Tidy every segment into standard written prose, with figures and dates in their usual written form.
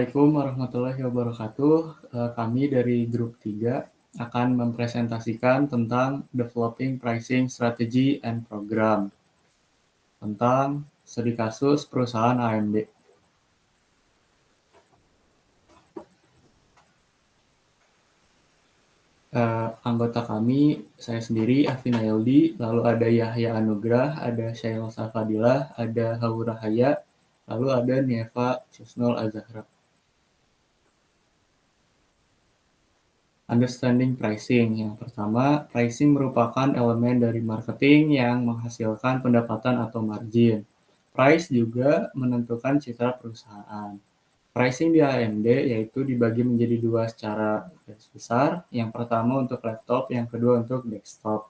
Assalamualaikum warahmatullahi wabarakatuh. Kami dari grup 3 akan mempresentasikan tentang Developing Pricing Strategy and Program tentang studi kasus perusahaan AMD. Anggota kami, saya sendiri, Afina Yeldi, lalu ada Yahya Anugrah, ada Syail Safadilah, ada Haura Haya, lalu ada Nieva Cisnul Azahra. Understanding pricing. Yang pertama, pricing merupakan elemen dari marketing yang menghasilkan pendapatan atau margin. Price juga menentukan citra perusahaan. Pricing di AMD yaitu dibagi menjadi dua secara garis besar. Yang pertama untuk laptop, yang kedua untuk desktop.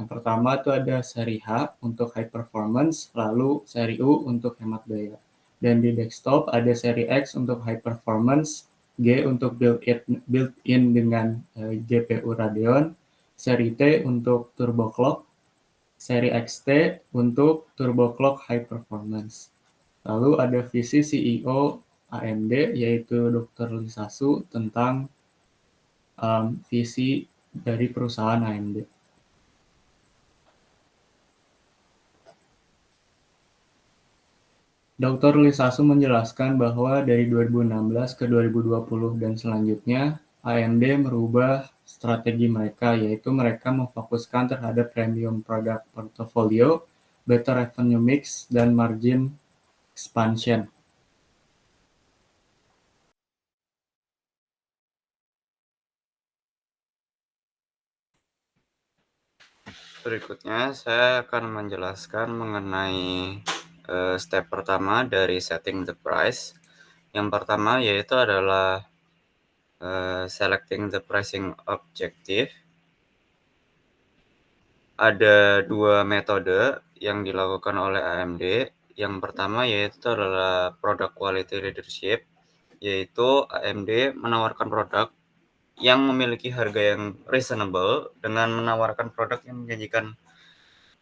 Yang pertama itu ada seri H untuk high performance, lalu seri U untuk hemat daya. Dan di desktop ada seri X untuk high performance, G untuk built-in dengan GPU Radeon, seri T untuk turbo clock, seri XT untuk turbo clock high performance. Lalu ada visi CEO AMD yaitu Dr. Lisasu tentang visi dari perusahaan AMD. Dr. Lisasu menjelaskan bahwa dari 2016 ke 2020 dan selanjutnya, AMD merubah strategi mereka, yaitu mereka memfokuskan terhadap premium product portfolio, better revenue mix, dan margin expansion. Berikutnya saya akan menjelaskan mengenai step pertama dari setting the price. Yang pertama yaitu adalah selecting the pricing objective. Ada dua metode yang dilakukan oleh AMD. Yang pertama yaitu adalah product quality leadership, yaitu AMD menawarkan produk yang memiliki harga yang reasonable dengan menawarkan produk yang menjanjikan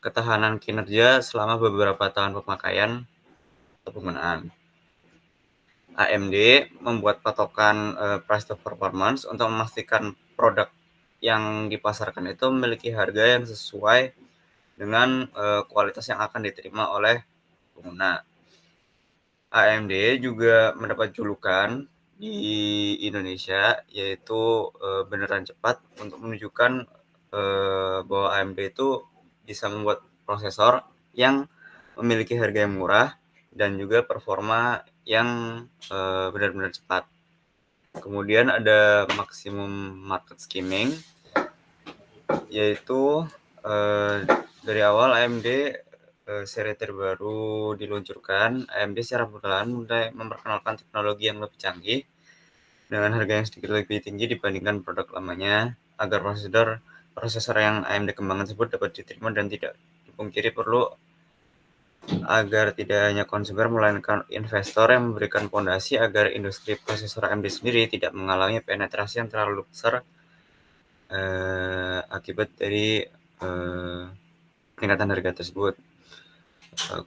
ketahanan kinerja selama beberapa tahun pemakaian atau penggunaan. AMD membuat patokan price to performance untuk memastikan produk yang dipasarkan itu memiliki harga yang sesuai dengan kualitas yang akan diterima oleh pengguna. AMD juga mendapat julukan di Indonesia yaitu beneran cepat untuk menunjukkan bahwa AMD itu bisa membuat prosesor yang memiliki harga yang murah dan juga performa yang benar-benar cepat. Kemudian ada maximum market skimming, yaitu dari awal AMD seri terbaru diluncurkan, AMD secara perlahan mulai memperkenalkan teknologi yang lebih canggih dengan harga yang sedikit lebih tinggi dibandingkan produk lamanya, agar prosesor yang AMD kembangkan tersebut dapat diterima dan tidak dipungkiri perlu agar tidak hanya konsumer melainkan investor yang memberikan fondasi agar industri prosesor AMD sendiri tidak mengalami penetrasi yang terlalu besar akibat dari peningkatan harga tersebut.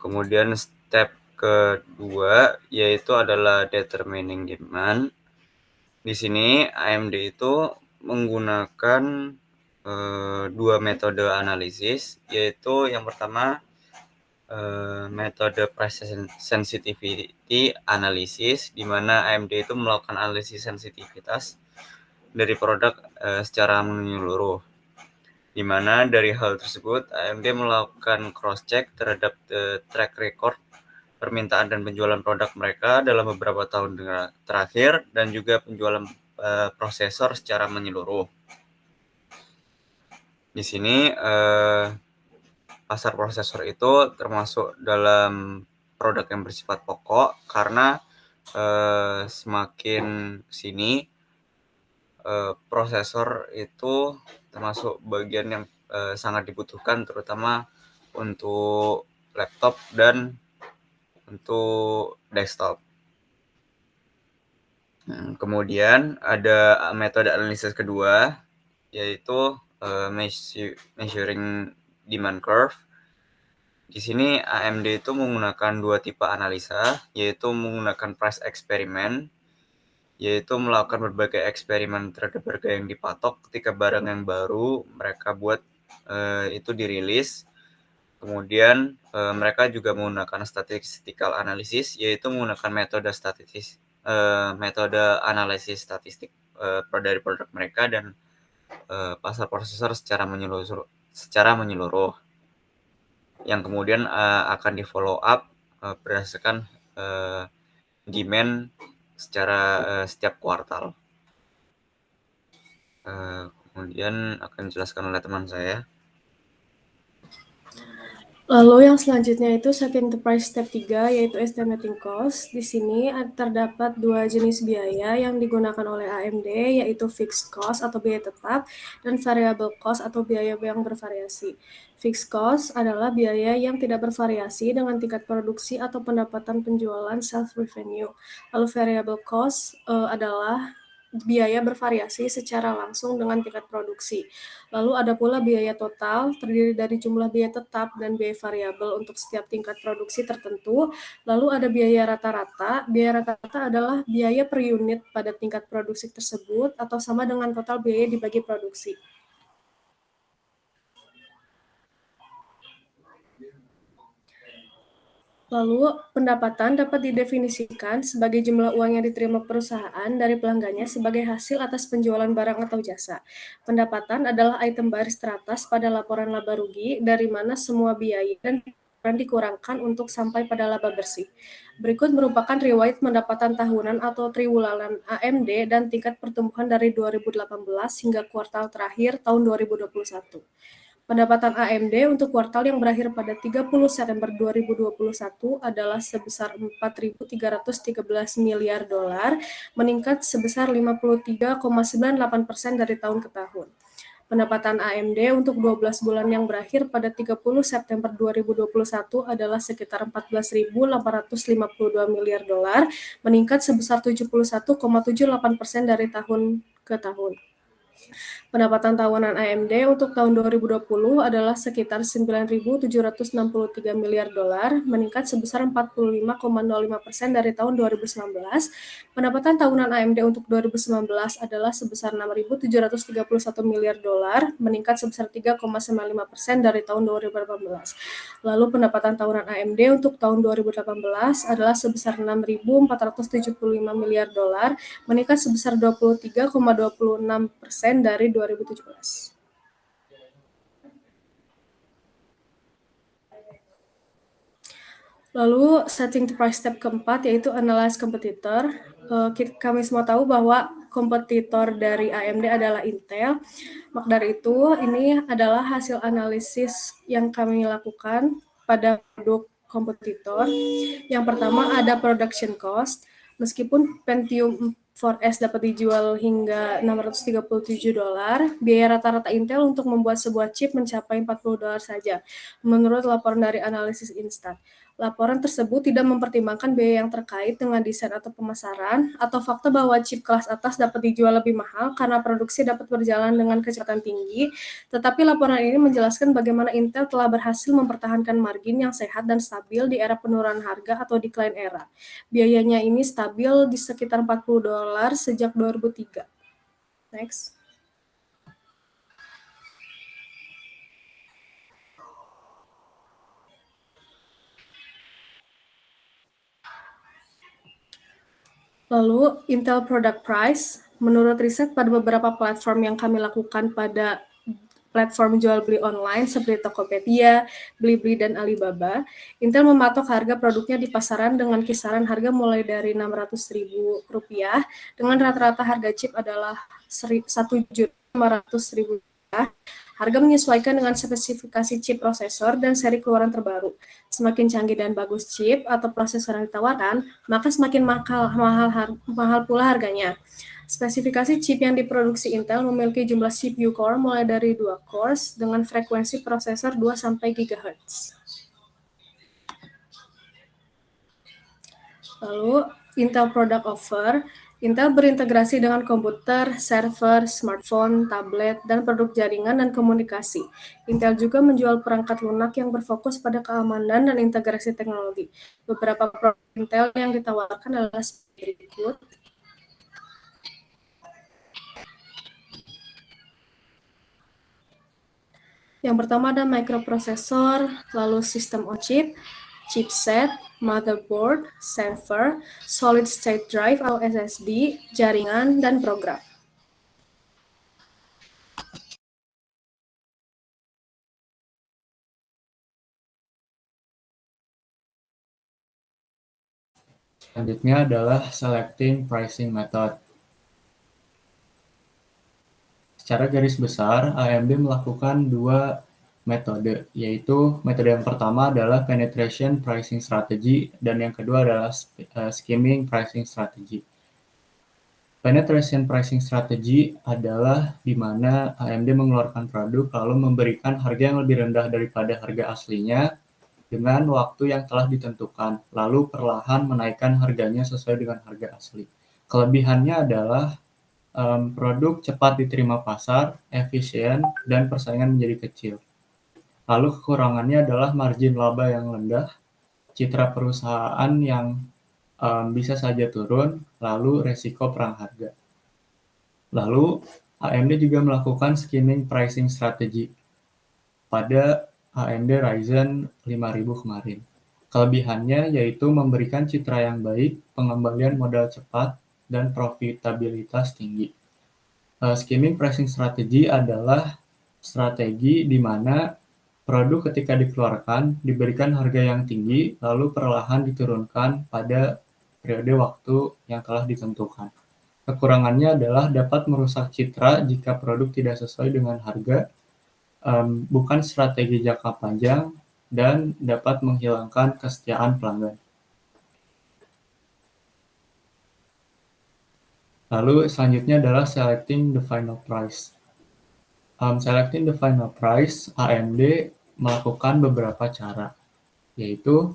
Kemudian step kedua yaitu adalah determining demand. Di sini AMD itu menggunakan dua metode analisis, yaitu yang pertama metode price sensitivity analysis, di mana AMD itu melakukan analisis sensitivitas dari produk secara menyeluruh, di mana dari hal tersebut AMD melakukan cross check terhadap track record permintaan dan penjualan produk mereka dalam beberapa tahun terakhir dan juga penjualan prosesor secara menyeluruh. Di sini pasar prosesor itu termasuk dalam produk yang bersifat pokok karena semakin sini prosesor itu termasuk bagian yang sangat dibutuhkan terutama untuk laptop dan untuk desktop. Kemudian ada metode analisis kedua yaitu measuring demand curve. Di sini AMD itu menggunakan dua tipe analisa, yaitu menggunakan price experiment yaitu melakukan berbagai eksperimen terhadap harga yang dipatok ketika barang yang baru mereka buat itu dirilis. Kemudian mereka juga menggunakan statistical analysis, yaitu menggunakan metode analisis statistik dari produk mereka dan pasar prosesor secara menyeluruh yang kemudian akan di follow up berdasarkan demand secara setiap kuartal. Kemudian akan dijelaskan oleh teman saya. Lalu yang selanjutnya itu second enterprise step 3 yaitu estimating cost. Di sini terdapat dua jenis biaya yang digunakan oleh AMD yaitu fixed cost atau biaya tetap dan variable cost atau biaya yang bervariasi. Fixed cost adalah biaya yang tidak bervariasi dengan tingkat produksi atau pendapatan penjualan sales revenue. Lalu variable cost adalah biaya bervariasi secara langsung dengan tingkat produksi. Lalu ada pula biaya total, terdiri dari jumlah biaya tetap dan biaya variabel untuk setiap tingkat produksi tertentu. Lalu ada biaya rata-rata. Biaya rata-rata adalah biaya per unit pada tingkat produksi tersebut atau sama dengan total biaya dibagi produksi. Lalu, pendapatan dapat didefinisikan sebagai jumlah uang yang diterima perusahaan dari pelanggannya sebagai hasil atas penjualan barang atau jasa. Pendapatan adalah item baris teratas pada laporan laba rugi, dari mana semua biaya dan dikurangkan untuk sampai pada laba bersih. Berikut merupakan riwayat pendapatan tahunan atau triwulan AMD dan tingkat pertumbuhan dari 2018 hingga kuartal terakhir tahun 2021. Pendapatan AMD untuk kuartal yang berakhir pada 30 September 2021 adalah sebesar 4.313 miliar dolar, meningkat sebesar 53,98% dari tahun ke tahun. Pendapatan AMD untuk 12 bulan yang berakhir pada 30 September 2021 adalah sekitar 14.852 miliar dolar, meningkat sebesar 71,78% dari tahun ke tahun. Pendapatan tahunan AMD untuk tahun 2020 adalah sekitar 9.763 miliar dolar, meningkat sebesar 45,05% dari tahun 2019. Pendapatan tahunan AMD untuk 2019 adalah sebesar 6.731 miliar dolar, meningkat sebesar 3,95% dari tahun 2018. Lalu pendapatan tahunan AMD untuk tahun 2018 adalah sebesar 6.475 miliar dolar, meningkat sebesar 23,26% dari 2017. Lalu setting the price step keempat yaitu analyze competitor. Kami semua tahu bahwa kompetitor dari AMD adalah Intel. Maka dari itu ini adalah hasil analisis yang kami lakukan pada produk kompetitor. Yang pertama ada production cost. Meskipun Pentium 4S dapat dijual hingga $637, biaya rata-rata Intel untuk membuat sebuah chip mencapai $40 saja, menurut laporan dari analisis Instat. Laporan tersebut tidak mempertimbangkan biaya yang terkait dengan desain atau pemasaran, atau fakta bahwa chip kelas atas dapat dijual lebih mahal karena produksi dapat berjalan dengan kecepatan tinggi, tetapi laporan ini menjelaskan bagaimana Intel telah berhasil mempertahankan margin yang sehat dan stabil di era penurunan harga atau decline era. Biayanya ini stabil di sekitar $40 sejak 2003. Next. Lalu, Intel Product Price, menurut riset pada beberapa platform yang kami lakukan pada platform jual beli online seperti Tokopedia, Blibli, dan Alibaba, Intel mematok harga produknya di pasaran dengan kisaran harga mulai dari Rp600.000 dengan rata-rata harga chip adalah Rp1.500.000. Harga menyesuaikan dengan spesifikasi chip prosesor dan seri keluaran terbaru. Semakin canggih dan bagus chip atau prosesor yang ditawarkan, maka semakin mahal pula harganya. Spesifikasi chip yang diproduksi Intel memiliki jumlah CPU core mulai dari 2 cores dengan frekuensi prosesor 2-3 GHz. Lalu, Intel Product Offer. Intel berintegrasi dengan komputer, server, smartphone, tablet, dan produk jaringan dan komunikasi. Intel juga menjual perangkat lunak yang berfokus pada keamanan dan integrasi teknologi. Beberapa produk Intel yang ditawarkan adalah seperti berikut. Yang pertama ada microprocessor, lalu system on chip, chipset, motherboard, server, solid state drive atau SSD, jaringan, dan program. Selanjutnya adalah selecting pricing method. Secara garis besar, AMD melakukan dua metode, yaitu metode yang pertama adalah penetration pricing strategy dan yang kedua adalah skimming pricing strategy. Penetration pricing strategy adalah di mana AMD mengeluarkan produk lalu memberikan harga yang lebih rendah daripada harga aslinya dengan waktu yang telah ditentukan, lalu perlahan menaikkan harganya sesuai dengan harga asli. Kelebihannya adalah produk cepat diterima pasar, efisien, dan persaingan menjadi kecil. Lalu kekurangannya adalah margin laba yang rendah, citra perusahaan yang bisa saja turun, lalu resiko perang harga. Lalu AMD juga melakukan skimming pricing strategy pada AMD Ryzen 5000 kemarin. Kelebihannya yaitu memberikan citra yang baik, pengembalian modal cepat, dan profitabilitas tinggi. Skimming pricing strategy adalah strategi di mana produk ketika dikeluarkan diberikan harga yang tinggi lalu perlahan diturunkan pada periode waktu yang telah ditentukan. Kekurangannya adalah dapat merusak citra jika produk tidak sesuai dengan harga, bukan strategi jangka panjang, dan dapat menghilangkan kesetiaan pelanggan. Lalu selanjutnya adalah selecting the final price. Selecting the final price, AMD melakukan beberapa cara, yaitu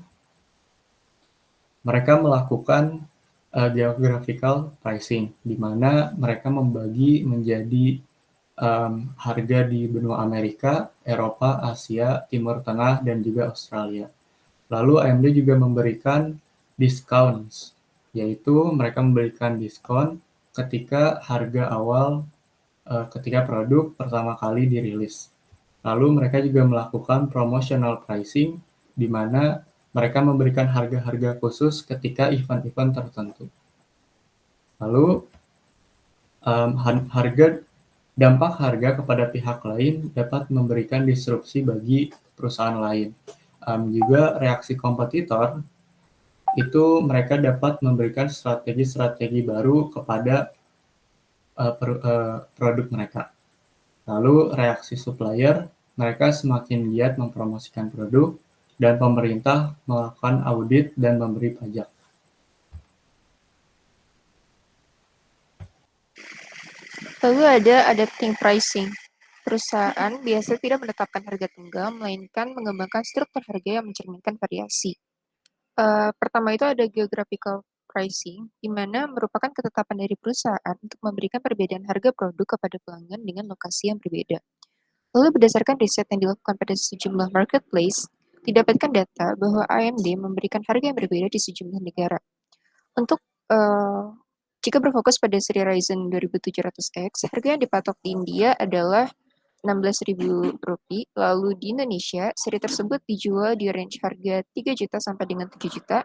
mereka melakukan geographical pricing, di mana mereka membagi menjadi harga di benua Amerika, Eropa, Asia, Timur Tengah, dan juga Australia. Lalu AMD juga memberikan discounts, yaitu mereka memberikan diskon ketika harga awal ketika produk pertama kali dirilis. Lalu mereka juga melakukan promotional pricing, di mana mereka memberikan harga-harga khusus ketika event-event tertentu. Lalu dampak harga kepada pihak lain dapat memberikan disrupsi bagi perusahaan lain. Juga reaksi kompetitor itu mereka dapat memberikan strategi-strategi baru kepada produk mereka. Lalu reaksi supplier, mereka semakin giat mempromosikan produk dan pemerintah melakukan audit dan memberi pajak. Lalu ada adapting pricing. Perusahaan biasa tidak menetapkan harga tunggal, melainkan mengembangkan struktur harga yang mencerminkan variasi. Pertama itu ada geographical pricing, di mana merupakan ketetapan dari perusahaan untuk memberikan perbedaan harga produk kepada pelanggan dengan lokasi yang berbeda. Lalu berdasarkan riset yang dilakukan pada sejumlah marketplace, didapatkan data bahwa AMD memberikan harga yang berbeda di sejumlah negara. Untuk jika berfokus pada seri Ryzen 2700X, harga yang dipatok di India adalah Rp16.000, lalu di Indonesia, seri tersebut dijual di range harga 3 juta sampai dengan 7 juta.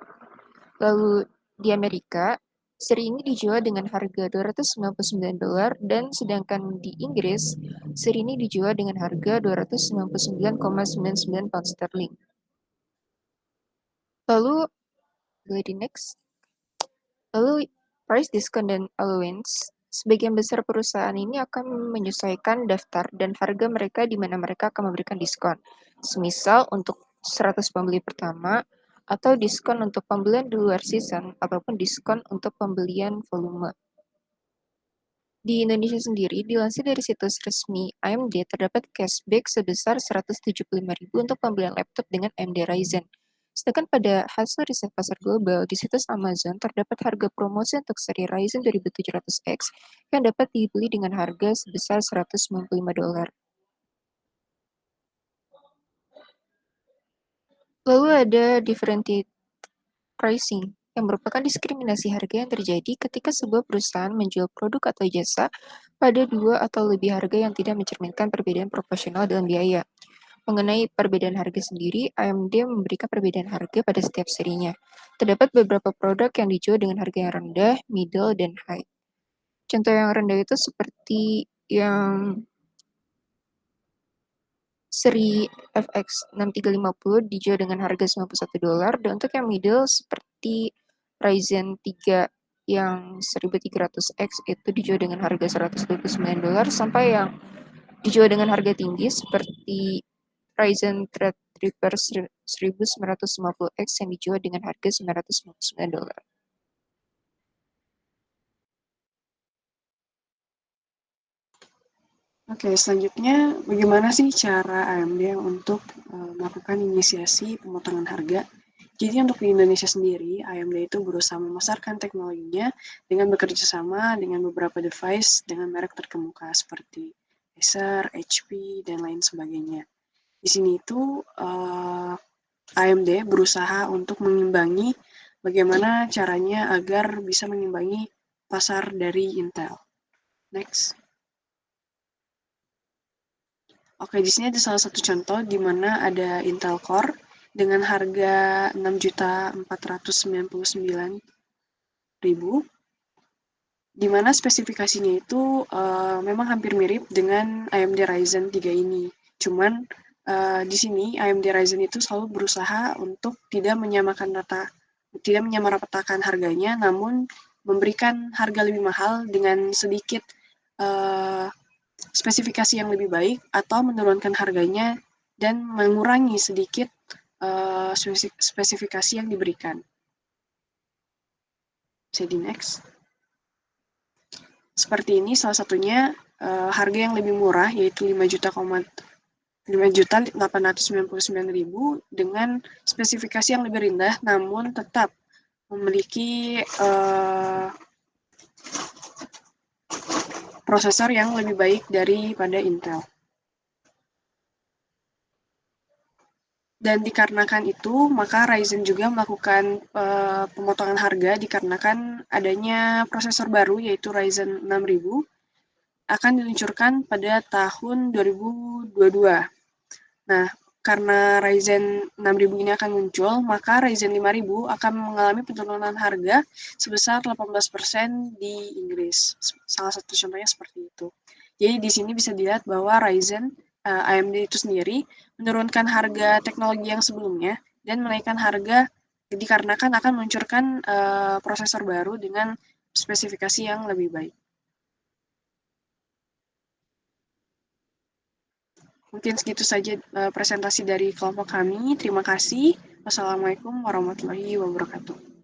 Lalu di Amerika, seri ini dijual dengan harga $299 dan sedangkan di Inggris, seri ini dijual dengan harga 299,99 pound sterling. Lalu, di next. Lalu, price discount dan allowance, sebagian besar perusahaan ini akan menyesuaikan daftar dan harga mereka di mana mereka akan memberikan diskon. Semisal untuk 100 pembeli pertama, atau diskon untuk pembelian di luar season, ataupun diskon untuk pembelian volume. Di Indonesia sendiri, dilansir dari situs resmi AMD, terdapat cashback sebesar Rp175.000 untuk pembelian laptop dengan AMD Ryzen. Sedangkan pada hasil riset pasar global, di situs Amazon terdapat harga promosi untuk seri Ryzen 2700X yang dapat dibeli dengan harga sebesar $195. Lalu ada differentiated pricing, yang merupakan diskriminasi harga yang terjadi ketika sebuah perusahaan menjual produk atau jasa pada dua atau lebih harga yang tidak mencerminkan perbedaan proporsional dalam biaya. Mengenai perbedaan harga sendiri, AMD memberikan perbedaan harga pada setiap serinya. Terdapat beberapa produk yang dijual dengan harga yang rendah, middle, dan high. Contoh yang rendah itu seperti yang seri FX 6350 dijual dengan harga $91, dan untuk yang middle seperti Ryzen 3 yang 1300X itu dijual dengan harga $129, sampai yang dijual dengan harga tinggi seperti Ryzen Threadripper 1950X yang dijual dengan harga $999. Oke, selanjutnya bagaimana sih cara AMD untuk melakukan inisiasi pemotongan harga? Jadi untuk di Indonesia sendiri, AMD itu berusaha memasarkan teknologinya dengan bekerja sama dengan beberapa device dengan merek terkemuka seperti Acer, HP, dan lain sebagainya. Di sini itu AMD berusaha untuk mengimbangi bagaimana caranya agar bisa mengimbangi pasar dari Intel. Next. Oke, di sini ada salah satu contoh di mana ada Intel Core dengan harga 6.499.000, di mana spesifikasinya itu memang hampir mirip dengan AMD Ryzen 3 ini. Cuman di sini AMD Ryzen itu selalu berusaha untuk tidak menyamaratakan harganya, namun memberikan harga lebih mahal dengan sedikit spesifikasi yang lebih baik atau menurunkan harganya dan mengurangi sedikit spesifikasi yang diberikan. Jadi next. Seperti ini salah satunya harga yang lebih murah yaitu 5.899.000 dengan spesifikasi yang lebih rendah namun tetap memiliki prosesor yang lebih baik daripada Intel. Dan dikarenakan itu, maka Ryzen juga melakukan pemotongan harga dikarenakan adanya prosesor baru yaitu Ryzen 6000 akan diluncurkan pada tahun 2022. Nah, karena Ryzen 6000 ini akan muncul, maka Ryzen 5000 akan mengalami penurunan harga sebesar 18% di Inggris. Salah satu contohnya seperti itu. Jadi di sini bisa dilihat bahwa Ryzen AMD itu sendiri menurunkan harga teknologi yang sebelumnya dan menaikkan harga dikarenakan akan meluncurkan prosesor baru dengan spesifikasi yang lebih baik. Mungkin segitu saja presentasi dari kelompok kami. Terima kasih. Wassalamualaikum warahmatullahi wabarakatuh.